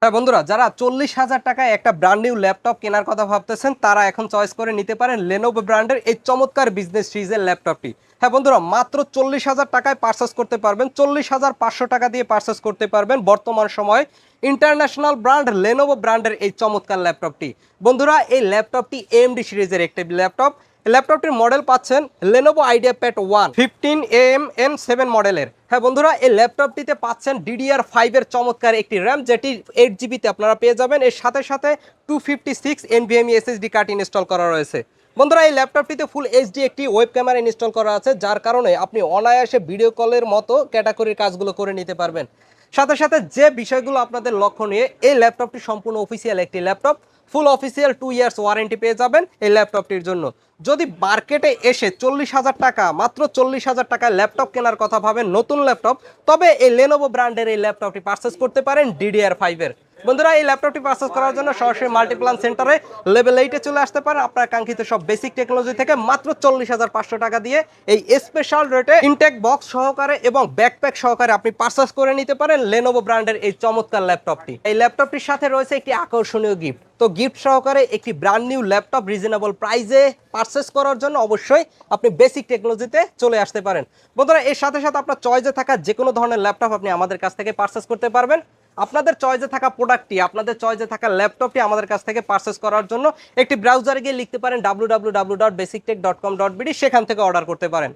হ্যাঁ বন্ধুরা, যারা 40,000 টাকায় একটা ব্র্যান্ড নিউ ল্যাপটপ কেনার কথা ভাবতেছেন তারা এখন চয়েস করে নিতে পারেন লেনোভো ব্র্যান্ডের এই চমৎকার বিজনেস সিরিজের ল্যাপটপটি। হ্যাঁ বন্ধুরা, মাত্র 40,000 টাকায় পারচেস করতে পারবেন, 40,500 টাকা দিয়ে পারচেস করতে পারবেন বর্তমান সময়ে ইন্টারন্যাশনাল ব্র্যান্ড লেনোভো ব্র্যান্ডের এই চমৎকার ল্যাপটপটি। বন্ধুরা, এই ল্যাপটপটি এএমডি সিরিজের একটি ল্যাপটপ। ল্যাপটপটির মডেল পাচ্ছেন লেনোভো আইডিয়াপ্যাড 1 15 AM N7 মডেলের। হ্যাঁ বন্ধুরা, এই ল্যাপটপটিতে পাচ্ছেন DDR5 এর চমৎকার একটি র্যাম, যেটি 8 GB আপনারা পেয়ে যাবেন। এর সাথে সাথে 256 NVMe SSD কার্ড ইনস্টল করা রয়েছে। বন্ধুরা, এই ল্যাপটপটিতে ফুল এইচডি একটি ওয়েব ক্যামেরা ইনস্টল করা আছে, যার কারণে আপনি অনায়াসে ভিডিও কলের মতো ক্যাটাগরির কাজগুলো করে নিতে পারবেন। সাথে সাথে যে বিষয়গুলো আপনাদের লক্ষ্য নিয়ে, এই ল্যাপটপটি সম্পূর্ণ অফিসিয়াল একটি ল্যাপটপ। ফুল অফিসিয়াল 2 ইয়ার্স ওয়ারেন্টি পেয়ে যাবেন এই ল্যাপটপটির জন্য। যদি মার্কেটে এসে 40,000 টাকা, মাত্র 40,000 টাকায় ল্যাপটপ কেনার কথা ভাবেন, নতুন ল্যাপটপ, তবে এই লেনোভো ব্র্যান্ডের এই ল্যাপটপটি পারচেস করতে পারেন DDR5 এর। বন্ধুরা, এই ল্যাপটপটি পারচেস করার জন্য সরাসরি মাল্টিপ্লান সেন্টারে লেভেল 8-এ চলে আসতে পারেন। আপনার কাঙ্ক্ষিত সব বেসিক টেকনোলজি থেকে মাত্র 40,500 টাকা দিয়ে এই স্পেশাল রেটে ইনটেক বক্স সহকারে এবং ব্যাকপ্যাক সহকারে আপনি পারচেস করে নিতে পারেন লেনোভো ব্র্যান্ডের এই চমৎকার ল্যাপটপটি। এই ল্যাপটপটির সাথে রয়েছে একটি আকর্ষণীয় গিফট। তো গিফট সহকারে একটি ব্র্যান্ড নিউ ল্যাপটপ রিজনেবল প্রাইসে পারচেস করার জন্য অবশ্যই আপনি বেসিক টেকনোলজিতে চলে আসতে পারেন। বন্ধুরা, এর সাথে সাথে আপনার চয়েসে থাকা যে কোনো ধরনের ল্যাপটপ আপনি আমাদের কাছ থেকে পারচেস করতে পারবেন। আপনাদের চয়েসে থাকা প্রোডাক্টটি, আপনাদের চয়েসে থাকা ল্যাপটপটি আমাদের কাছ থেকে পারচেস করার জন্য একটি ব্রাউজারে গিয়ে লিখতে পারেন www.basictech.com.bd, সেখান থেকে অর্ডার করতে পারেন।